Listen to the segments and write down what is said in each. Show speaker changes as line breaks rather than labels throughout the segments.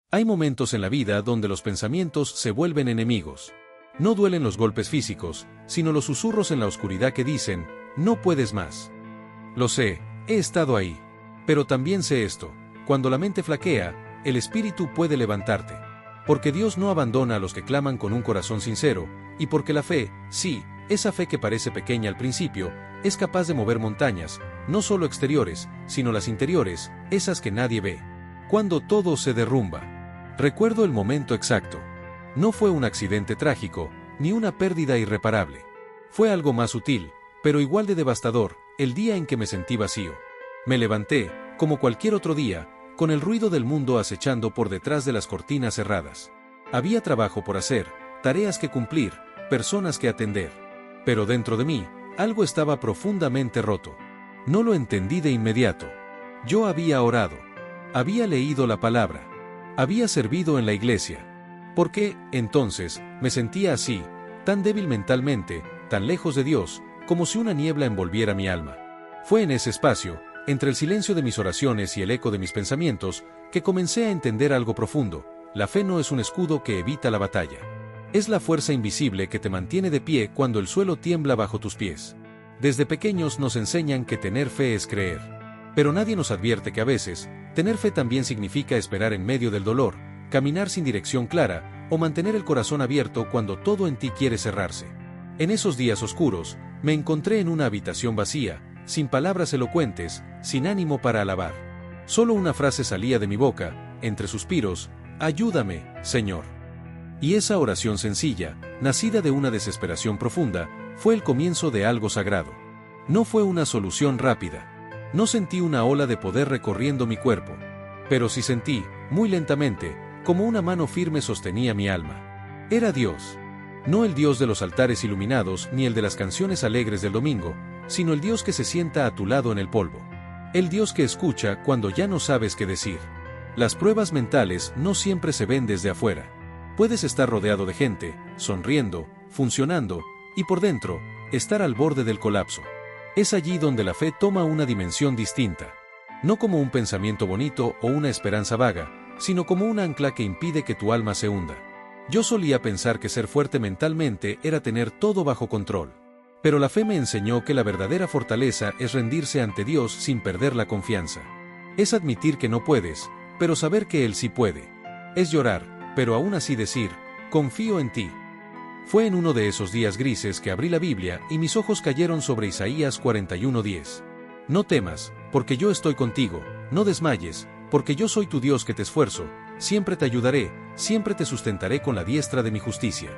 Hay momentos en la vida donde los pensamientos se vuelven enemigos. No duelen los golpes físicos, sino los susurros en la oscuridad que dicen, no puedes más. Lo sé, he estado ahí. Pero también sé esto, cuando la mente flaquea, el espíritu puede levantarte. Porque Dios no abandona a los que claman con un corazón sincero, y porque la fe, sí, esa fe que parece pequeña al principio, es capaz de mover montañas, no solo exteriores, sino las interiores, esas que nadie ve. Cuando todo se derrumba. Recuerdo el momento exacto. No fue un accidente trágico, ni una pérdida irreparable. Fue algo más sutil, pero igual de devastador, el día en que me sentí vacío. Me levanté, como cualquier otro día, con el ruido del mundo acechando por detrás de las cortinas cerradas. Había trabajo por hacer, tareas que cumplir, personas que atender. Pero dentro de mí, algo estaba profundamente roto. No lo entendí de inmediato. Yo había orado. Había leído la palabra. Había servido en la iglesia. ¿Por qué, entonces, me sentía así, tan débil mentalmente, tan lejos de Dios, como si una niebla envolviera mi alma? Fue en ese espacio, entre el silencio de mis oraciones y el eco de mis pensamientos, que comencé a entender algo profundo. La fe no es un escudo que evita la batalla. Es la fuerza invisible que te mantiene de pie cuando el suelo tiembla bajo tus pies. Desde pequeños nos enseñan que tener fe es creer. Pero nadie nos advierte que a veces, tener fe también significa esperar en medio del dolor, caminar sin dirección clara, o mantener el corazón abierto cuando todo en ti quiere cerrarse. En esos días oscuros, me encontré en una habitación vacía, sin palabras elocuentes, sin ánimo para alabar. Solo una frase salía de mi boca, entre suspiros: ayúdame, Señor. Y esa oración sencilla, nacida de una desesperación profunda, fue el comienzo de algo sagrado. No fue una solución rápida. No sentí una ola de poder recorriendo mi cuerpo. Pero sí sentí, muy lentamente, como una mano firme sostenía mi alma. Era Dios. No el Dios de los altares iluminados ni el de las canciones alegres del domingo, sino el Dios que se sienta a tu lado en el polvo. El Dios que escucha cuando ya no sabes qué decir. Las pruebas mentales no siempre se ven desde afuera. Puedes estar rodeado de gente, sonriendo, funcionando, y por dentro, estar al borde del colapso. Es allí donde la fe toma una dimensión distinta. No como un pensamiento bonito o una esperanza vaga, sino como un ancla que impide que tu alma se hunda. Yo solía pensar que ser fuerte mentalmente era tener todo bajo control. Pero la fe me enseñó que la verdadera fortaleza es rendirse ante Dios sin perder la confianza. Es admitir que no puedes, pero saber que Él sí puede. Es llorar, pero aún así decir, confío en ti. Fue en uno de esos días grises que abrí la Biblia y mis ojos cayeron sobre Isaías 41:10. No temas, porque yo estoy contigo, no desmayes, porque yo soy tu Dios que te esfuerzo, siempre te ayudaré, siempre te sustentaré con la diestra de mi justicia.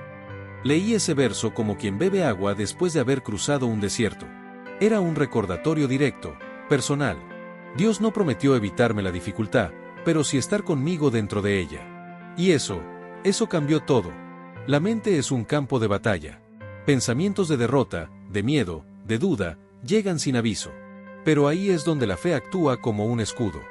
Leí ese verso como quien bebe agua después de haber cruzado un desierto. Era un recordatorio directo, personal. Dios no prometió evitarme la dificultad, pero sí estar conmigo dentro de ella. Y eso cambió todo. La mente es un campo de batalla. Pensamientos de derrota, de miedo, de duda, llegan sin aviso. Pero ahí es donde la fe actúa como un escudo.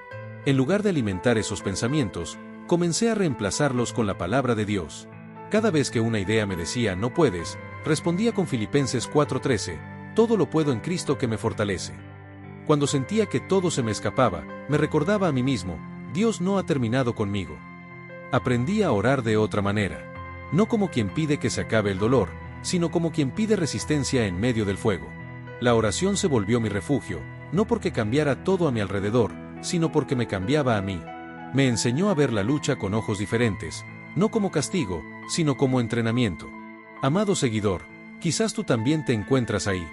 En lugar de alimentar esos pensamientos, comencé a reemplazarlos con la palabra de Dios. Cada vez que una idea me decía no puedes, respondía con Filipenses 4:13, todo lo puedo en Cristo que me fortalece. Cuando sentía que todo se me escapaba, me recordaba a mí mismo, Dios no ha terminado conmigo. Aprendí a orar de otra manera. No como quien pide que se acabe el dolor, sino como quien pide resistencia en medio del fuego. La oración se volvió mi refugio, no porque cambiara todo a mi alrededor, sino porque me cambiaba a mí. Me enseñó a ver la lucha con ojos diferentes, no como castigo, sino como entrenamiento. Amado seguidor, quizás tú también te encuentras ahí.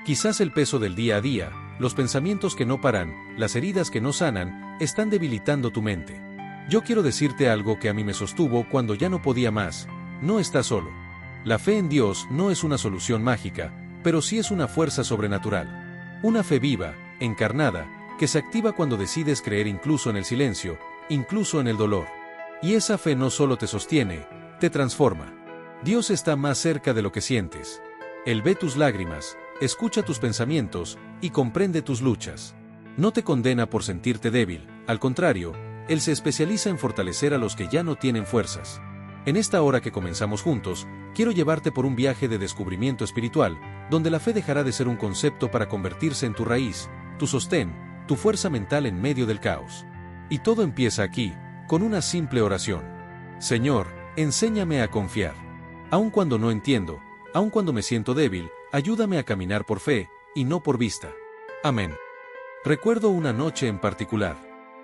Quizás el peso del día a día, los pensamientos que no paran, las heridas que no sanan, están debilitando tu mente. Yo quiero decirte algo que a mí me sostuvo cuando ya no podía más: no estás solo. La fe en Dios no es una solución mágica, pero sí es una fuerza sobrenatural. Una fe viva, encarnada, que se activa cuando decides creer incluso en el silencio, incluso en el dolor. Y esa fe no solo te sostiene, te transforma. Dios está más cerca de lo que sientes. Él ve tus lágrimas, escucha tus pensamientos y comprende tus luchas. No te condena por sentirte débil, al contrario, Él se especializa en fortalecer a los que ya no tienen fuerzas. En esta hora que comenzamos juntos, quiero llevarte por un viaje de descubrimiento espiritual, donde la fe dejará de ser un concepto para convertirse en tu raíz, tu sostén, tu fuerza mental en medio del caos. Y todo empieza aquí, con una simple oración. Señor, enséñame a confiar. Aun cuando no entiendo, aun cuando me siento débil, ayúdame a caminar por fe, y no por vista. Amén. Recuerdo una noche en particular.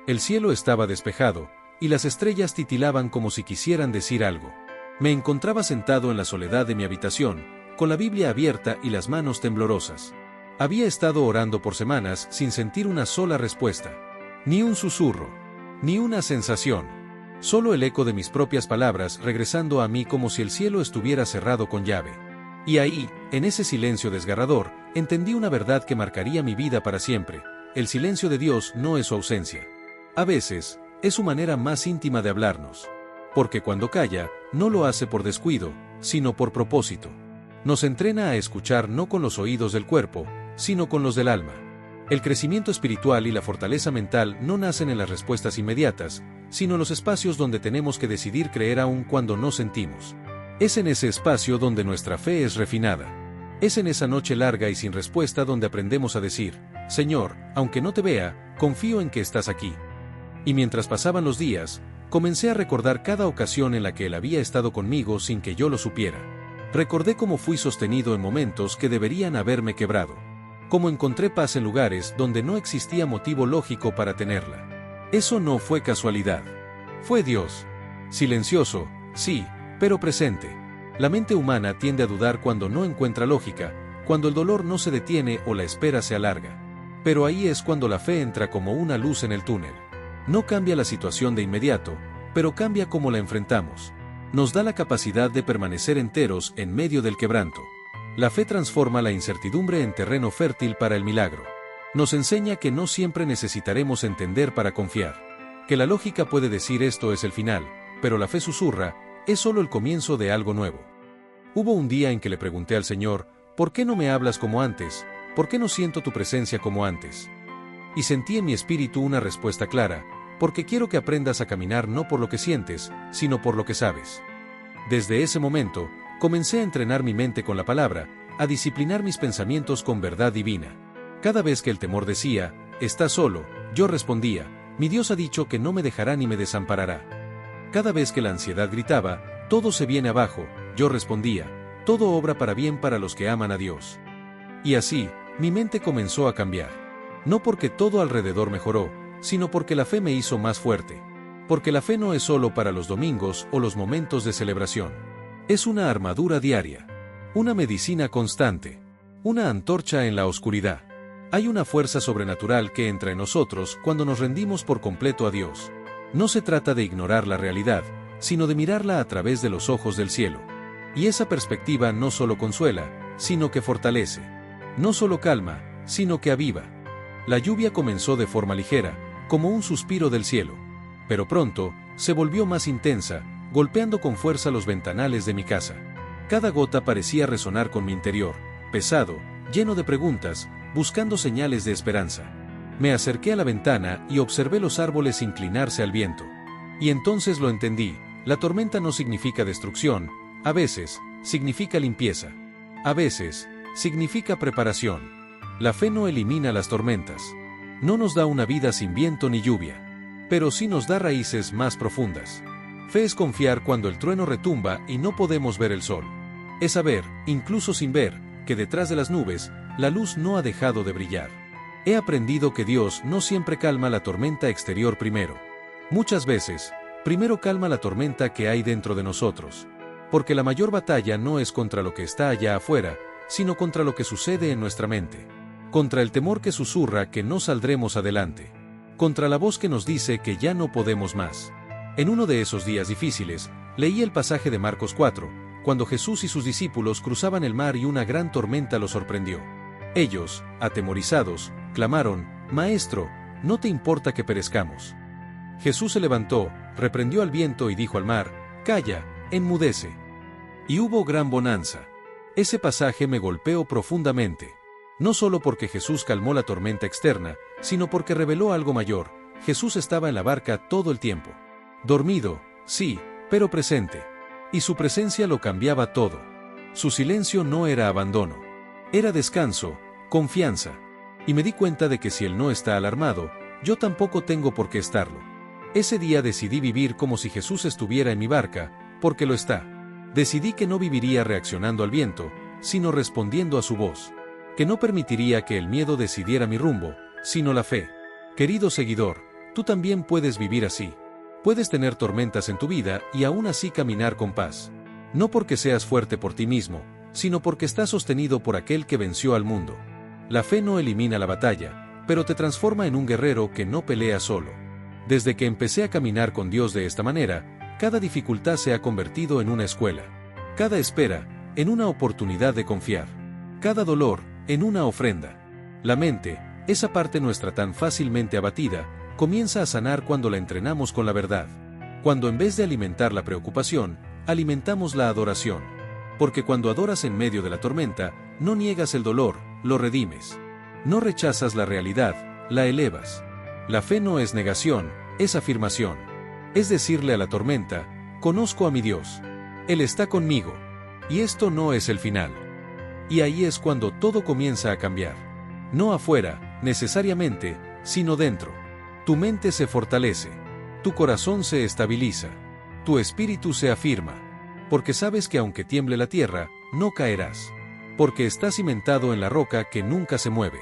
El cielo estaba despejado, y las estrellas titilaban como si quisieran decir algo. Me encontraba sentado en la soledad de mi habitación, con la Biblia abierta y las manos temblorosas. Había estado orando por semanas sin sentir una sola respuesta. Ni un susurro. Ni una sensación. Solo el eco de mis propias palabras regresando a mí como si el cielo estuviera cerrado con llave. Y ahí, en ese silencio desgarrador, entendí una verdad que marcaría mi vida para siempre. El silencio de Dios no es su ausencia. A veces, es su manera más íntima de hablarnos. Porque cuando calla, no lo hace por descuido, sino por propósito. Nos entrena a escuchar no con los oídos del cuerpo, sino con los del alma. El crecimiento espiritual y la fortaleza mental no nacen en las respuestas inmediatas, sino en los espacios donde tenemos que decidir creer aún cuando no sentimos. Es en ese espacio donde nuestra fe es refinada. Es en esa noche larga y sin respuesta donde aprendemos a decir, Señor, aunque no te vea, confío en que estás aquí. Y mientras pasaban los días, comencé a recordar cada ocasión en la que Él había estado conmigo sin que yo lo supiera. Recordé cómo fui sostenido en momentos que deberían haberme quebrado. Cómo encontré paz en lugares donde no existía motivo lógico para tenerla. Eso no fue casualidad. Fue Dios. Silencioso, sí, pero presente. La mente humana tiende a dudar cuando no encuentra lógica, cuando el dolor no se detiene o la espera se alarga. Pero ahí es cuando la fe entra como una luz en el túnel. No cambia la situación de inmediato, pero cambia cómo la enfrentamos. Nos da la capacidad de permanecer enteros en medio del quebranto. La fe transforma la incertidumbre en terreno fértil para el milagro. Nos enseña que no siempre necesitaremos entender para confiar. Que la lógica puede decir esto es el final, pero la fe susurra, es solo el comienzo de algo nuevo. Hubo un día en que le pregunté al Señor, ¿por qué no me hablas como antes? ¿Por qué no siento tu presencia como antes? Y sentí en mi espíritu una respuesta clara, porque quiero que aprendas a caminar no por lo que sientes, sino por lo que sabes. Desde ese momento, comencé a entrenar mi mente con la palabra, a disciplinar mis pensamientos con verdad divina. Cada vez que el temor decía, «Estás solo», yo respondía, «Mi Dios ha dicho que no me dejará ni me desamparará». Cada vez que la ansiedad gritaba, «Todo se viene abajo», yo respondía, «Todo obra para bien para los que aman a Dios». Y así, mi mente comenzó a cambiar. No porque todo alrededor mejoró, sino porque la fe me hizo más fuerte. Porque la fe no es solo para los domingos o los momentos de celebración. Es una armadura diaria. Una medicina constante. Una antorcha en la oscuridad. Hay una fuerza sobrenatural que entra en nosotros cuando nos rendimos por completo a Dios. No se trata de ignorar la realidad, sino de mirarla a través de los ojos del cielo. Y esa perspectiva no solo consuela, sino que fortalece. No solo calma, sino que aviva. La lluvia comenzó de forma ligera, como un suspiro del cielo. Pero pronto, se volvió más intensa, golpeando con fuerza los ventanales de mi casa. Cada gota parecía resonar con mi interior, pesado, lleno de preguntas, buscando señales de esperanza. Me acerqué a la ventana y observé los árboles inclinarse al viento. Y entonces lo entendí, la tormenta no significa destrucción, a veces, significa limpieza. A veces, significa preparación. La fe no elimina las tormentas. No nos da una vida sin viento ni lluvia. Pero sí nos da raíces más profundas. Fe es confiar cuando el trueno retumba y no podemos ver el sol. Es saber, incluso sin ver, que detrás de las nubes, la luz no ha dejado de brillar. He aprendido que Dios no siempre calma la tormenta exterior primero. Muchas veces, primero calma la tormenta que hay dentro de nosotros. Porque la mayor batalla no es contra lo que está allá afuera, sino contra lo que sucede en nuestra mente. Contra el temor que susurra que no saldremos adelante. Contra la voz que nos dice que ya no podemos más. En uno de esos días difíciles, leí el pasaje de Marcos 4, cuando Jesús y sus discípulos cruzaban el mar y una gran tormenta los sorprendió. Ellos, atemorizados, clamaron, «Maestro, ¿no te importa que perezcamos?» Jesús se levantó, reprendió al viento y dijo al mar, «Calla, enmudece». Y hubo gran bonanza. Ese pasaje me golpeó profundamente. No solo porque Jesús calmó la tormenta externa, sino porque reveló algo mayor. Jesús estaba en la barca todo el tiempo. Dormido, sí, pero presente. Y su presencia lo cambiaba todo. Su silencio no era abandono. Era descanso, confianza. Y me di cuenta de que si Él no está alarmado, yo tampoco tengo por qué estarlo. Ese día decidí vivir como si Jesús estuviera en mi barca, porque lo está. Decidí que no viviría reaccionando al viento, sino respondiendo a su voz. Que no permitiría que el miedo decidiera mi rumbo, sino la fe. Querido seguidor, tú también puedes vivir así. Puedes tener tormentas en tu vida y aún así caminar con paz. No porque seas fuerte por ti mismo, sino porque estás sostenido por aquel que venció al mundo. La fe no elimina la batalla, pero te transforma en un guerrero que no pelea solo. Desde que empecé a caminar con Dios de esta manera, cada dificultad se ha convertido en una escuela. Cada espera, en una oportunidad de confiar. Cada dolor, en una ofrenda. La mente, esa parte nuestra tan fácilmente abatida, comienza a sanar cuando la entrenamos con la verdad. Cuando en vez de alimentar la preocupación, alimentamos la adoración. Porque cuando adoras en medio de la tormenta, no niegas el dolor, lo redimes. No rechazas la realidad, la elevas. La fe no es negación, es afirmación. Es decirle a la tormenta, conozco a mi Dios. Él está conmigo. Y esto no es el final. Y ahí es cuando todo comienza a cambiar. No afuera, necesariamente, sino dentro. Tu mente se fortalece. Tu corazón se estabiliza. Tu espíritu se afirma. Porque sabes que aunque tiemble la tierra, no caerás. Porque estás cimentado en la roca que nunca se mueve.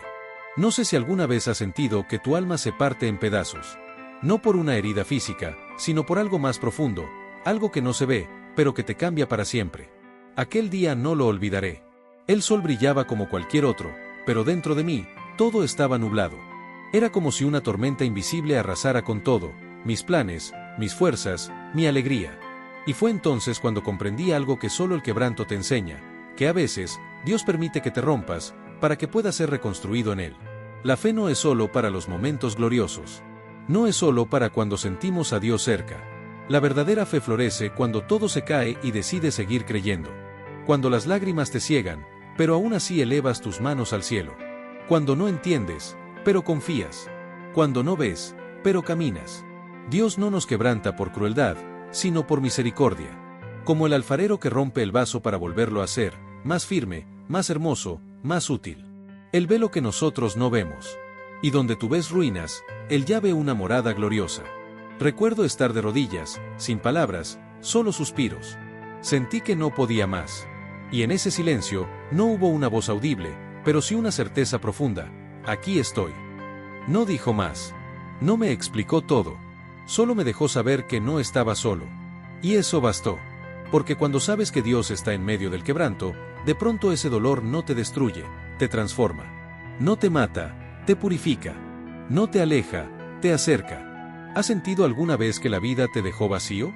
No sé si alguna vez has sentido que tu alma se parte en pedazos. No por una herida física, sino por algo más profundo, algo que no se ve, pero que te cambia para siempre. Aquel día no lo olvidaré. El sol brillaba como cualquier otro, pero dentro de mí, todo estaba nublado. Era como si una tormenta invisible arrasara con todo, mis planes, mis fuerzas, mi alegría. Y fue entonces cuando comprendí algo que solo el quebranto te enseña, que a veces, Dios permite que te rompas, para que puedas ser reconstruido en Él. La fe no es solo para los momentos gloriosos. No es solo para cuando sentimos a Dios cerca. La verdadera fe florece cuando todo se cae y decides seguir creyendo. Cuando las lágrimas te ciegan, pero aún así elevas tus manos al cielo. Cuando no entiendes, pero confías. Cuando no ves, pero caminas. Dios no nos quebranta por crueldad, sino por misericordia. Como el alfarero que rompe el vaso para volverlo a hacer, más firme, más hermoso, más útil. Él ve lo que nosotros no vemos. Y donde tú ves ruinas, Él ya ve una morada gloriosa. Recuerdo estar de rodillas, sin palabras, solo suspiros. Sentí que no podía más. Y en ese silencio, no hubo una voz audible, pero sí una certeza profunda. Aquí estoy. No dijo más. No me explicó todo. Solo me dejó saber que no estaba solo. Y eso bastó. Porque cuando sabes que Dios está en medio del quebranto, de pronto ese dolor no te destruye, te transforma. No te mata, te purifica. No te aleja, te acerca. ¿Has sentido alguna vez que la vida te dejó vacío?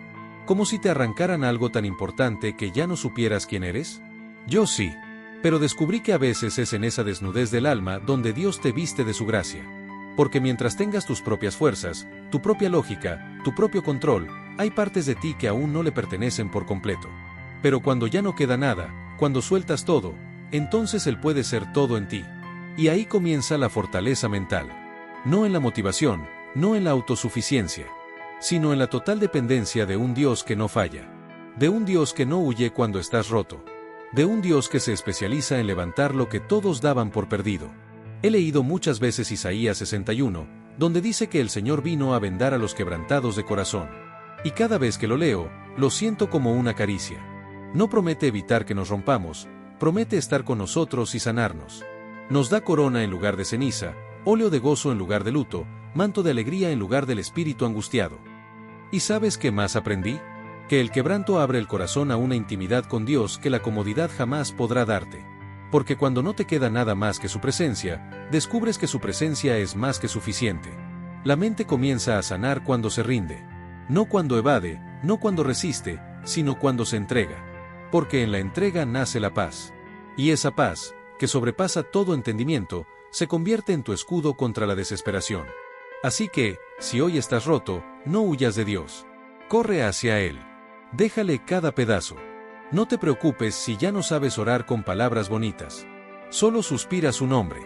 ¿Como si te arrancaran algo tan importante que ya no supieras quién eres? Yo sí. Pero descubrí que a veces es en esa desnudez del alma donde Dios te viste de su gracia. Porque mientras tengas tus propias fuerzas, tu propia lógica, tu propio control, hay partes de ti que aún no le pertenecen por completo. Pero cuando ya no queda nada, cuando sueltas todo, entonces Él puede ser todo en ti. Y ahí comienza la fortaleza mental. No en la motivación, no en la autosuficiencia, sino en la total dependencia de un Dios que no falla. De un Dios que no huye cuando estás roto. De un Dios que se especializa en levantar lo que todos daban por perdido. He leído muchas veces Isaías 61, donde dice que el Señor vino a vendar a los quebrantados de corazón. Y cada vez que lo leo, lo siento como una caricia. No promete evitar que nos rompamos, promete estar con nosotros y sanarnos. Nos da corona en lugar de ceniza, óleo de gozo en lugar de luto, manto de alegría en lugar del espíritu angustiado. ¿Y sabes qué más aprendí? Que el quebranto abre el corazón a una intimidad con Dios que la comodidad jamás podrá darte. Porque cuando no te queda nada más que su presencia, descubres que su presencia es más que suficiente. La mente comienza a sanar cuando se rinde. No cuando evade, no cuando resiste, sino cuando se entrega. Porque en la entrega nace la paz. Y esa paz, que sobrepasa todo entendimiento, se convierte en tu escudo contra la desesperación. Así que, si hoy estás roto, no huyas de Dios. Corre hacia Él. Déjale cada pedazo. No te preocupes si ya no sabes orar con palabras bonitas. Solo suspira su nombre.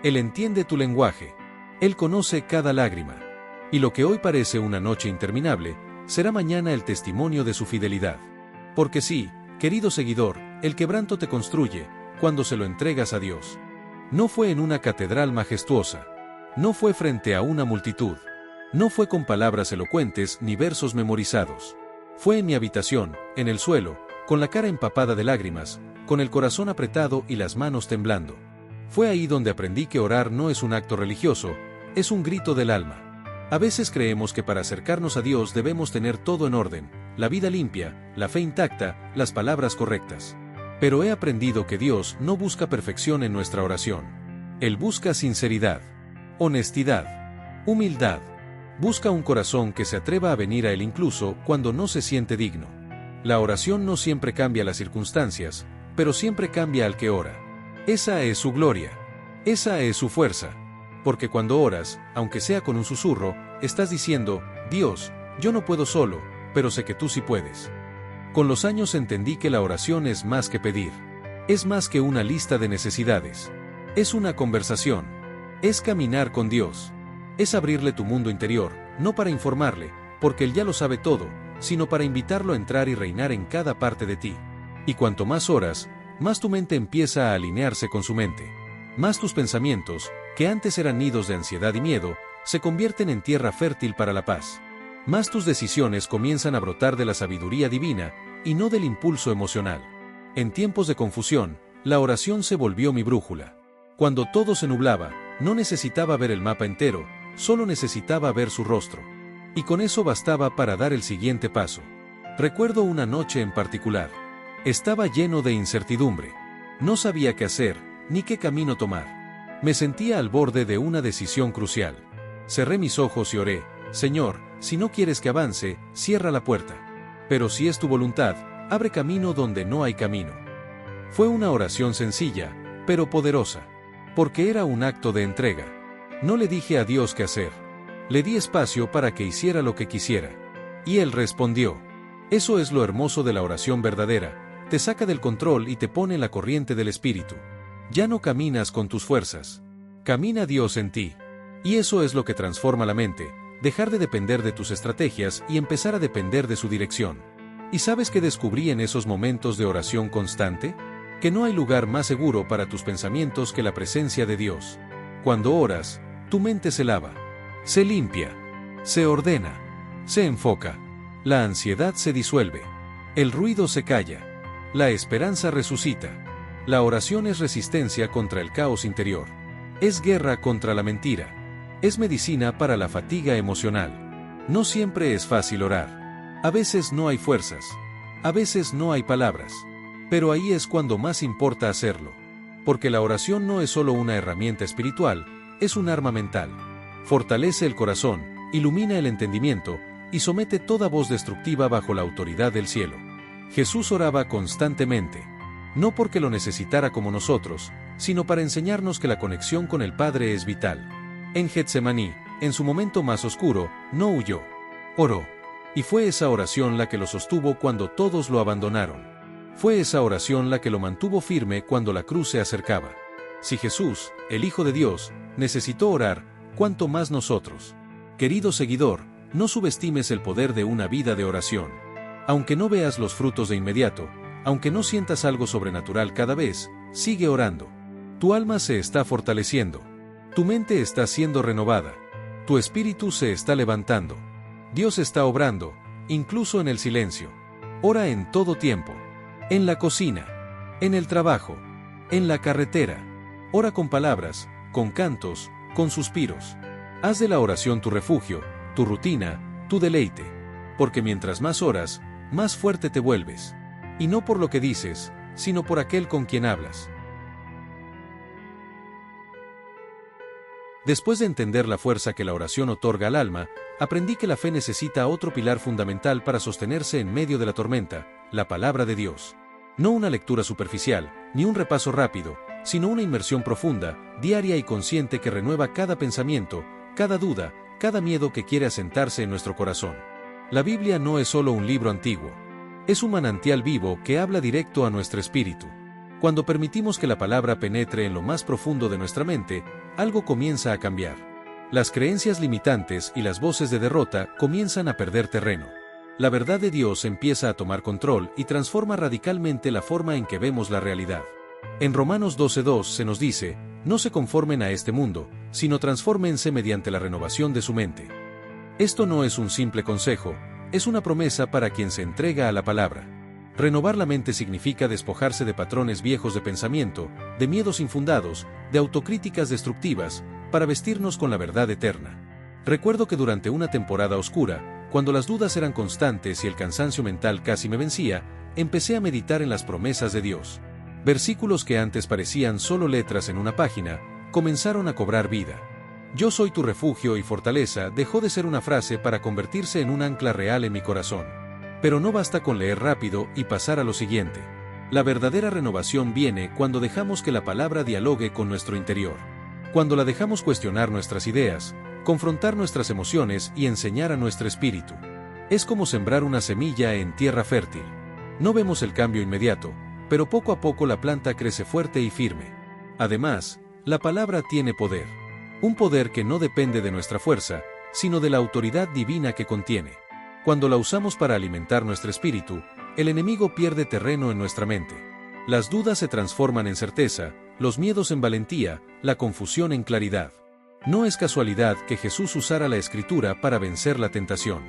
Él entiende tu lenguaje. Él conoce cada lágrima. Y lo que hoy parece una noche interminable, será mañana el testimonio de su fidelidad. Porque sí, querido seguidor, el quebranto te construye, cuando se lo entregas a Dios. No fue en una catedral majestuosa. No fue frente a una multitud. No fue con palabras elocuentes ni versos memorizados. Fue en mi habitación, en el suelo, con la cara empapada de lágrimas, con el corazón apretado y las manos temblando. Fue ahí donde aprendí que orar no es un acto religioso, es un grito del alma. A veces creemos que para acercarnos a Dios debemos tener todo en orden, la vida limpia, la fe intacta, las palabras correctas. Pero he aprendido que Dios no busca perfección en nuestra oración. Él busca sinceridad, honestidad, humildad. Busca un corazón que se atreva a venir a Él incluso cuando no se siente digno. La oración no siempre cambia las circunstancias, pero siempre cambia al que ora. Esa es su gloria. Esa es su fuerza. Porque cuando oras, aunque sea con un susurro, estás diciendo, Dios, yo no puedo solo, pero sé que tú sí puedes. Con los años entendí que la oración es más que pedir. Es más que una lista de necesidades. Es una conversación. Es caminar con Dios. Es abrirle tu mundo interior, no para informarle, porque Él ya lo sabe todo, sino para invitarlo a entrar y reinar en cada parte de ti. Y cuanto más oras, más tu mente empieza a alinearse con su mente. Más tus pensamientos, que antes eran nidos de ansiedad y miedo, se convierten en tierra fértil para la paz. Más tus decisiones comienzan a brotar de la sabiduría divina, y no del impulso emocional. En tiempos de confusión, la oración se volvió mi brújula. Cuando todo se nublaba, no necesitaba ver el mapa entero, solo necesitaba ver su rostro. Y con eso bastaba para dar el siguiente paso. Recuerdo una noche en particular. Estaba lleno de incertidumbre. No sabía qué hacer, ni qué camino tomar. Me sentía al borde de una decisión crucial. Cerré mis ojos y oré, Señor, si no quieres que avance, cierra la puerta. Pero si es tu voluntad, abre camino donde no hay camino. Fue una oración sencilla, pero poderosa. Porque era un acto de entrega. No le dije a Dios qué hacer. Le di espacio para que hiciera lo que quisiera. Y Él respondió. Eso es lo hermoso de la oración verdadera. Te saca del control y te pone en la corriente del Espíritu. Ya no caminas con tus fuerzas. Camina Dios en ti. Y eso es lo que transforma la mente. Dejar de depender de tus estrategias y empezar a depender de su dirección. ¿Y sabes qué descubrí en esos momentos de oración constante? Que no hay lugar más seguro para tus pensamientos que la presencia de Dios. Cuando oras, tu mente se lava, se limpia, se ordena, se enfoca. La ansiedad se disuelve, el ruido se calla, la esperanza resucita. La oración es resistencia contra el caos interior. Es guerra contra la mentira. Es medicina para la fatiga emocional. No siempre es fácil orar. A veces no hay fuerzas. A veces no hay palabras. Pero ahí es cuando más importa hacerlo. Porque la oración no es solo una herramienta espiritual, es un arma mental. Fortalece el corazón, ilumina el entendimiento, y somete toda voz destructiva bajo la autoridad del cielo. Jesús oraba constantemente. No porque lo necesitara como nosotros, sino para enseñarnos que la conexión con el Padre es vital. En Getsemaní, en su momento más oscuro, no huyó. Oró. Y fue esa oración la que lo sostuvo cuando todos lo abandonaron. Fue esa oración la que lo mantuvo firme cuando la cruz se acercaba. Si Jesús, el Hijo de Dios, necesitó orar, ¿cuánto más nosotros? Querido seguidor, no subestimes el poder de una vida de oración. Aunque no veas los frutos de inmediato, aunque no sientas algo sobrenatural cada vez, sigue orando. Tu alma se está fortaleciendo. Tu mente está siendo renovada. Tu espíritu se está levantando. Dios está obrando, incluso en el silencio. Ora en todo tiempo. En la cocina. En el trabajo. En la carretera. Ora con palabras, con cantos, con suspiros. Haz de la oración tu refugio, tu rutina, tu deleite. Porque mientras más oras, más fuerte te vuelves. Y no por lo que dices, sino por aquel con quien hablas. Después de entender la fuerza que la oración otorga al alma, aprendí que la fe necesita otro pilar fundamental para sostenerse en medio de la tormenta, la palabra de Dios. No una lectura superficial, ni un repaso rápido, sino una inmersión profunda, diaria y consciente que renueva cada pensamiento, cada duda, cada miedo que quiere asentarse en nuestro corazón. La Biblia no es solo un libro antiguo. Es un manantial vivo que habla directo a nuestro espíritu. Cuando permitimos que la palabra penetre en lo más profundo de nuestra mente, algo comienza a cambiar. Las creencias limitantes y las voces de derrota comienzan a perder terreno. La verdad de Dios empieza a tomar control y transforma radicalmente la forma en que vemos la realidad. En Romanos 12:2 se nos dice, no se conformen a este mundo, sino transfórmense mediante la renovación de su mente. Esto no es un simple consejo, es una promesa para quien se entrega a la palabra. Renovar la mente significa despojarse de patrones viejos de pensamiento, de miedos infundados, de autocríticas destructivas, para vestirnos con la verdad eterna. Recuerdo que durante una temporada oscura, cuando las dudas eran constantes y el cansancio mental casi me vencía, empecé a meditar en las promesas de Dios. Versículos que antes parecían solo letras en una página, comenzaron a cobrar vida. Yo soy tu refugio y fortaleza dejó de ser una frase para convertirse en un ancla real en mi corazón. Pero no basta con leer rápido y pasar a lo siguiente. La verdadera renovación viene cuando dejamos que la palabra dialogue con nuestro interior. Cuando la dejamos cuestionar nuestras ideas, confrontar nuestras emociones y enseñar a nuestro espíritu. Es como sembrar una semilla en tierra fértil. No vemos el cambio inmediato, pero poco a poco la planta crece fuerte y firme. Además, la palabra tiene poder. Un poder que no depende de nuestra fuerza, sino de la autoridad divina que contiene. Cuando la usamos para alimentar nuestro espíritu, el enemigo pierde terreno en nuestra mente. Las dudas se transforman en certeza, los miedos en valentía, la confusión en claridad. No es casualidad que Jesús usara la Escritura para vencer la tentación.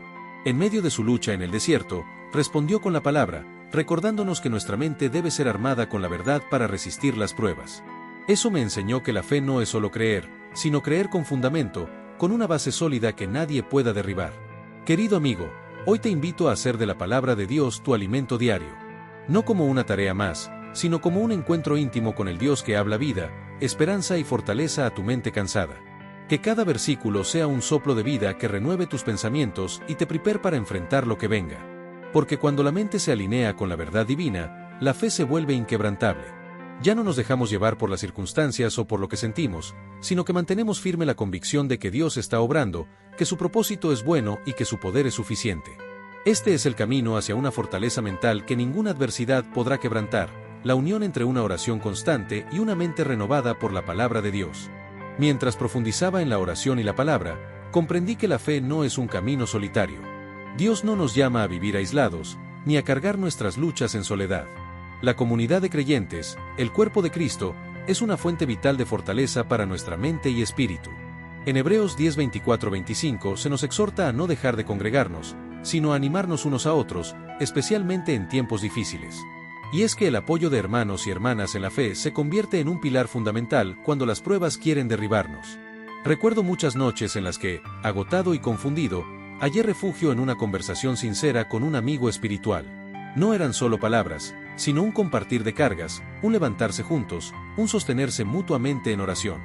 En medio de su lucha en el desierto, respondió con la palabra, recordándonos que nuestra mente debe ser armada con la verdad para resistir las pruebas. Eso me enseñó que la fe no es solo creer, sino creer con fundamento, con una base sólida que nadie pueda derribar. Querido amigo, hoy te invito a hacer de la palabra de Dios tu alimento diario. No como una tarea más, sino como un encuentro íntimo con el Dios que habla vida, esperanza y fortaleza a tu mente cansada. Que cada versículo sea un soplo de vida que renueve tus pensamientos y te prepare para enfrentar lo que venga. Porque cuando la mente se alinea con la verdad divina, la fe se vuelve inquebrantable. Ya no nos dejamos llevar por las circunstancias o por lo que sentimos, sino que mantenemos firme la convicción de que Dios está obrando, que su propósito es bueno y que su poder es suficiente. Este es el camino hacia una fortaleza mental que ninguna adversidad podrá quebrantar, la unión entre una oración constante y una mente renovada por la palabra de Dios. Mientras profundizaba en la oración y la palabra, comprendí que la fe no es un camino solitario. Dios no nos llama a vivir aislados, ni a cargar nuestras luchas en soledad. La comunidad de creyentes, el cuerpo de Cristo, es una fuente vital de fortaleza para nuestra mente y espíritu. En Hebreos 10:24-25 se nos exhorta a no dejar de congregarnos, sino a animarnos unos a otros, especialmente en tiempos difíciles. Y es que el apoyo de hermanos y hermanas en la fe se convierte en un pilar fundamental cuando las pruebas quieren derribarnos. Recuerdo muchas noches en las que, agotado y confundido, hallé refugio en una conversación sincera con un amigo espiritual. No eran solo palabras, sino un compartir de cargas, un levantarse juntos, un sostenerse mutuamente en oración.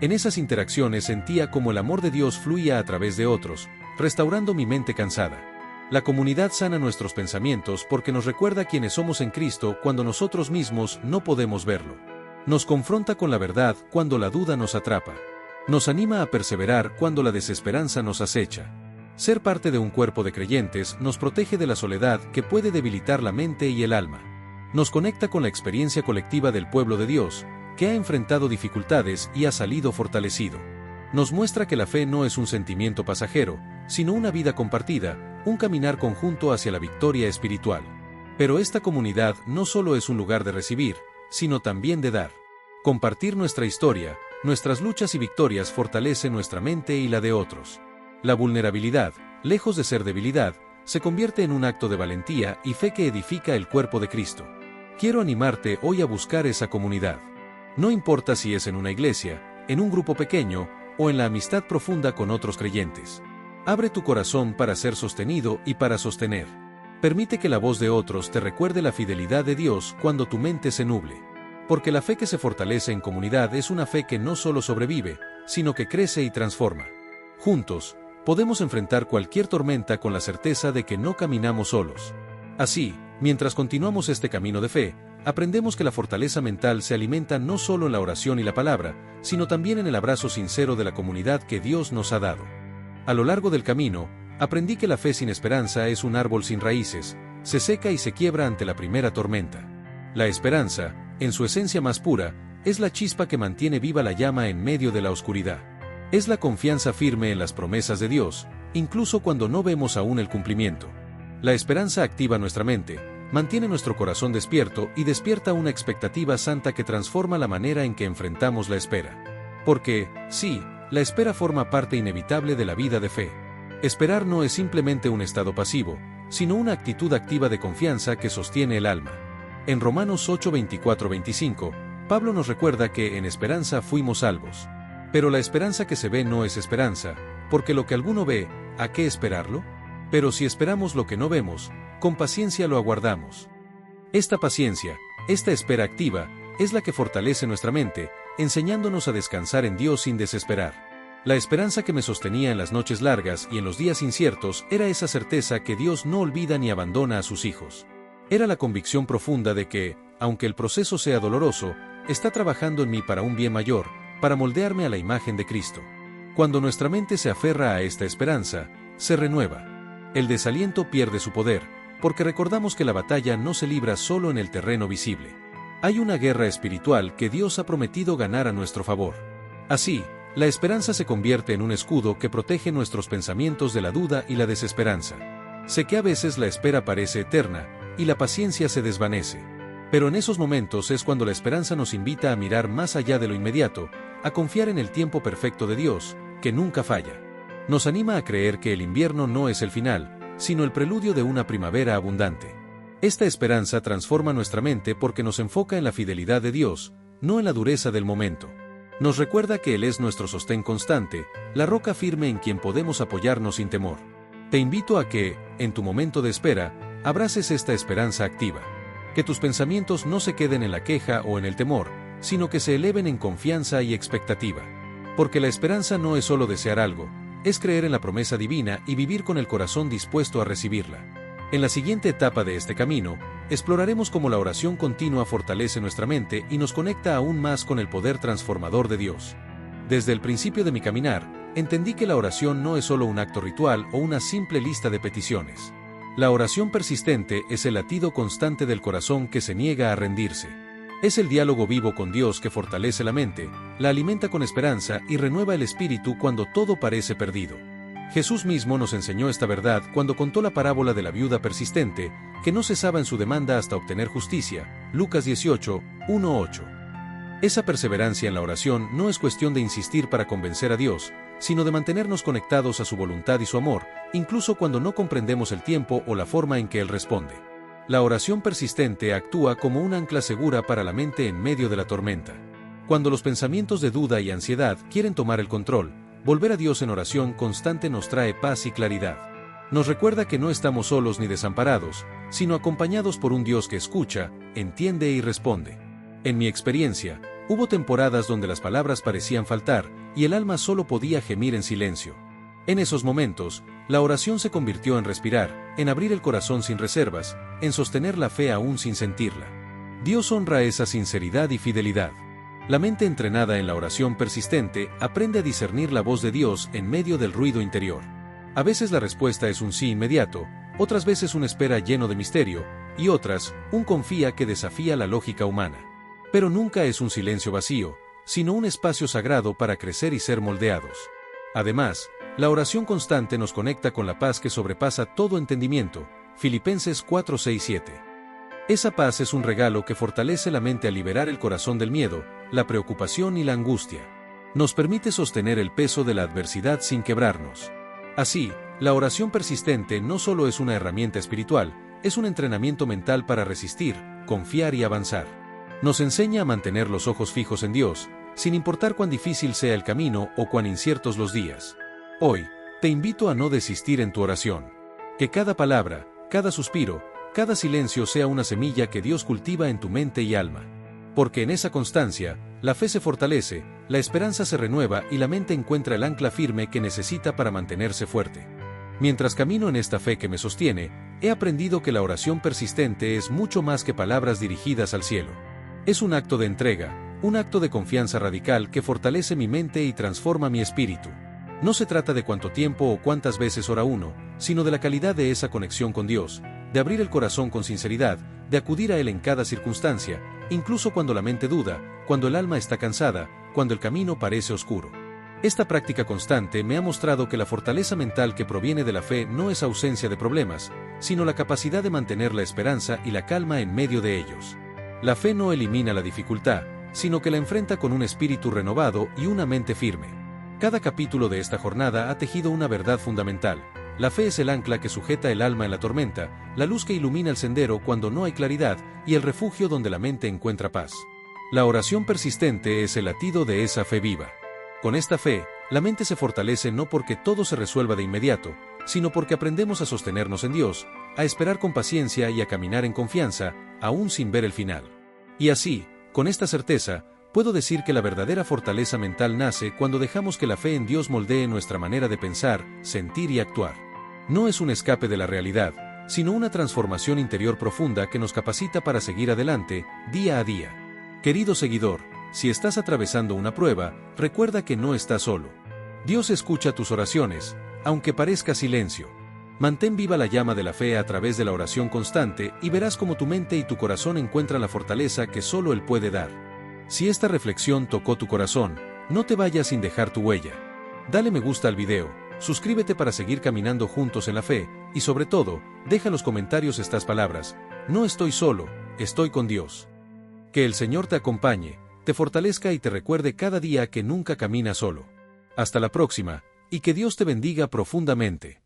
En esas interacciones sentía como el amor de Dios fluía a través de otros, restaurando mi mente cansada. La comunidad sana nuestros pensamientos porque nos recuerda quiénes somos en Cristo cuando nosotros mismos no podemos verlo. Nos confronta con la verdad cuando la duda nos atrapa. Nos anima a perseverar cuando la desesperanza nos acecha. Ser parte de un cuerpo de creyentes nos protege de la soledad que puede debilitar la mente y el alma. Nos conecta con la experiencia colectiva del pueblo de Dios, que ha enfrentado dificultades y ha salido fortalecido. Nos muestra que la fe no es un sentimiento pasajero, sino una vida compartida, un caminar conjunto hacia la victoria espiritual. Pero esta comunidad no solo es un lugar de recibir, sino también de dar. Compartir nuestra historia, nuestras luchas y victorias fortalece nuestra mente y la de otros. La vulnerabilidad, lejos de ser debilidad, se convierte en un acto de valentía y fe que edifica el cuerpo de Cristo. Quiero animarte hoy a buscar esa comunidad. No importa si es en una iglesia, en un grupo pequeño, o en la amistad profunda con otros creyentes. Abre tu corazón para ser sostenido y para sostener. Permite que la voz de otros te recuerde la fidelidad de Dios cuando tu mente se nuble. Porque la fe que se fortalece en comunidad es una fe que no solo sobrevive, sino que crece y transforma. Juntos, podemos enfrentar cualquier tormenta con la certeza de que no caminamos solos. Así, mientras continuamos este camino de fe, aprendemos que la fortaleza mental se alimenta no solo en la oración y la palabra, sino también en el abrazo sincero de la comunidad que Dios nos ha dado. A lo largo del camino, aprendí que la fe sin esperanza es un árbol sin raíces, se seca y se quiebra ante la primera tormenta. La esperanza, en su esencia más pura, es la chispa que mantiene viva la llama en medio de la oscuridad. Es la confianza firme en las promesas de Dios, incluso cuando no vemos aún el cumplimiento. La esperanza activa nuestra mente, mantiene nuestro corazón despierto y despierta una expectativa santa que transforma la manera en que enfrentamos la espera. Porque, sí, la espera forma parte inevitable de la vida de fe. Esperar no es simplemente un estado pasivo, sino una actitud activa de confianza que sostiene el alma. En Romanos 8, 24-25, Pablo nos recuerda que en esperanza fuimos salvos. Pero la esperanza que se ve no es esperanza, porque lo que alguno ve, ¿a qué esperarlo? Pero si esperamos lo que no vemos, con paciencia lo aguardamos. Esta paciencia, esta espera activa, es la que fortalece nuestra mente, enseñándonos a descansar en Dios sin desesperar. La esperanza que me sostenía en las noches largas y en los días inciertos era esa certeza que Dios no olvida ni abandona a sus hijos. Era la convicción profunda de que, aunque el proceso sea doloroso, está trabajando en mí para un bien mayor, para moldearme a la imagen de Cristo. Cuando nuestra mente se aferra a esta esperanza, se renueva. El desaliento pierde su poder, porque recordamos que la batalla no se libra solo en el terreno visible. Hay una guerra espiritual que Dios ha prometido ganar a nuestro favor. Así, la esperanza se convierte en un escudo que protege nuestros pensamientos de la duda y la desesperanza. Sé que a veces la espera parece eterna, y la paciencia se desvanece. Pero en esos momentos es cuando la esperanza nos invita a mirar más allá de lo inmediato, a confiar en el tiempo perfecto de Dios, que nunca falla. Nos anima a creer que el invierno no es el final, sino el preludio de una primavera abundante. Esta esperanza transforma nuestra mente porque nos enfoca en la fidelidad de Dios, no en la dureza del momento. Nos recuerda que Él es nuestro sostén constante, la roca firme en quien podemos apoyarnos sin temor. Te invito a que, en tu momento de espera, abraces esta esperanza activa. Que tus pensamientos no se queden en la queja o en el temor, sino que se eleven en confianza y expectativa. Porque la esperanza no es solo desear algo, es creer en la promesa divina y vivir con el corazón dispuesto a recibirla. En la siguiente etapa de este camino, exploraremos cómo la oración continua fortalece nuestra mente y nos conecta aún más con el poder transformador de Dios. Desde el principio de mi caminar, entendí que la oración no es solo un acto ritual o una simple lista de peticiones. La oración persistente es el latido constante del corazón que se niega a rendirse. Es el diálogo vivo con Dios que fortalece la mente, la alimenta con esperanza y renueva el espíritu cuando todo parece perdido. Jesús mismo nos enseñó esta verdad cuando contó la parábola de la viuda persistente, que no cesaba en su demanda hasta obtener justicia, Lucas 18, 1-8. Esa perseverancia en la oración no es cuestión de insistir para convencer a Dios, sino de mantenernos conectados a su voluntad y su amor, incluso cuando no comprendemos el tiempo o la forma en que Él responde. La oración persistente actúa como un ancla segura para la mente en medio de la tormenta. Cuando los pensamientos de duda y ansiedad quieren tomar el control, volver a Dios en oración constante nos trae paz y claridad. Nos recuerda que no estamos solos ni desamparados, sino acompañados por un Dios que escucha, entiende y responde. En mi experiencia, hubo temporadas donde las palabras parecían faltar, y el alma solo podía gemir en silencio. En esos momentos, la oración se convirtió en respirar, en abrir el corazón sin reservas, en sostener la fe aún sin sentirla. Dios honra esa sinceridad y fidelidad. La mente entrenada en la oración persistente aprende a discernir la voz de Dios en medio del ruido interior. A veces la respuesta es un sí inmediato, otras veces una espera lleno de misterio, y otras, un confía que desafía la lógica humana. Pero nunca es un silencio vacío, sino un espacio sagrado para crecer y ser moldeados. Además, la oración constante nos conecta con la paz que sobrepasa todo entendimiento, Filipenses 4, 6, 7. Esa paz es un regalo que fortalece la mente al liberar el corazón del miedo, la preocupación y la angustia. Nos permite sostener el peso de la adversidad sin quebrarnos. Así, la oración persistente no solo es una herramienta espiritual, es un entrenamiento mental para resistir, confiar y avanzar. Nos enseña a mantener los ojos fijos en Dios, sin importar cuán difícil sea el camino o cuán inciertos los días. Hoy, te invito a no desistir en tu oración. Que cada palabra, cada suspiro, cada silencio sea una semilla que Dios cultiva en tu mente y alma. Porque en esa constancia, la fe se fortalece, la esperanza se renueva y la mente encuentra el ancla firme que necesita para mantenerse fuerte. Mientras camino en esta fe que me sostiene, he aprendido que la oración persistente es mucho más que palabras dirigidas al cielo. Es un acto de entrega, un acto de confianza radical que fortalece mi mente y transforma mi espíritu. No se trata de cuánto tiempo o cuántas veces ora uno, sino de la calidad de esa conexión con Dios, de abrir el corazón con sinceridad, de acudir a Él en cada circunstancia, incluso cuando la mente duda, cuando el alma está cansada, cuando el camino parece oscuro. Esta práctica constante me ha mostrado que la fortaleza mental que proviene de la fe no es ausencia de problemas, sino la capacidad de mantener la esperanza y la calma en medio de ellos. La fe no elimina la dificultad, sino que la enfrenta con un espíritu renovado y una mente firme. Cada capítulo de esta jornada ha tejido una verdad fundamental. La fe es el ancla que sujeta el alma en la tormenta, la luz que ilumina el sendero cuando no hay claridad y el refugio donde la mente encuentra paz. La oración persistente es el latido de esa fe viva. Con esta fe, la mente se fortalece no porque todo se resuelva de inmediato, sino porque aprendemos a sostenernos en Dios, a esperar con paciencia y a caminar en confianza, aún sin ver el final. Y así, con esta certeza, puedo decir que la verdadera fortaleza mental nace cuando dejamos que la fe en Dios moldee nuestra manera de pensar, sentir y actuar. No es un escape de la realidad, sino una transformación interior profunda que nos capacita para seguir adelante, día a día. Querido seguidor, si estás atravesando una prueba, recuerda que no estás solo. Dios escucha tus oraciones, aunque parezca silencio. Mantén viva la llama de la fe a través de la oración constante y verás cómo tu mente y tu corazón encuentran la fortaleza que solo Él puede dar. Si esta reflexión tocó tu corazón, no te vayas sin dejar tu huella. Dale me gusta al video, suscríbete para seguir caminando juntos en la fe, y sobre todo, deja en los comentarios estas palabras: no estoy solo, estoy con Dios. Que el Señor te acompañe, te fortalezca y te recuerde cada día que nunca caminas solo. Hasta la próxima, y que Dios te bendiga profundamente.